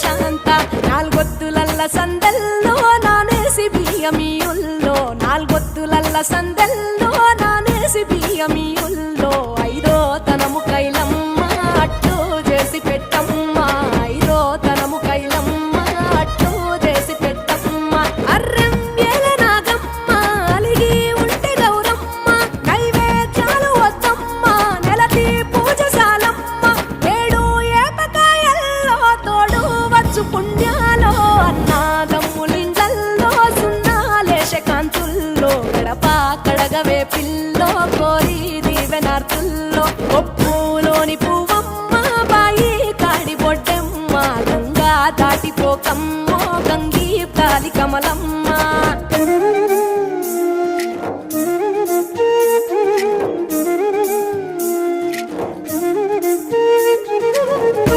శాంత నాలుగొత్తులల్ల సందల్లో నానేసి బియ్యమీయుల్లో నాలుగొత్తులల్ల సందల్లో నానేసి బియ్యమీయుల్లో ఐదో తనము కైలమ్మ అట్టు చేసి పెట్టమ్మ ఐదో తనము కైలమ్మ అట్టు చేసి పెట్టమ్మ అర్రెం ఏల నాగమ్మ అలిగి ఉంటే గౌరమ్మ నైవేద్యాలు వద్దమ్మ నెలతి పూజశాలమ్మ ఏడు ఏపకాయల్లో తోడు వచ్చు పుణ్యాలో అన్నాదమ్ములింగల్లో సున్నాలేశ కాంతుల్లో గడప కడగవే పిల్లో కోరి దీవెనార్తుల్లో ఒప్పులోని పువ్వమ్మ బాయి కాడి బొడ్డెమ్మ గంగా దాటిపోకమ్మో గంగీ కాలి కమలమ్మ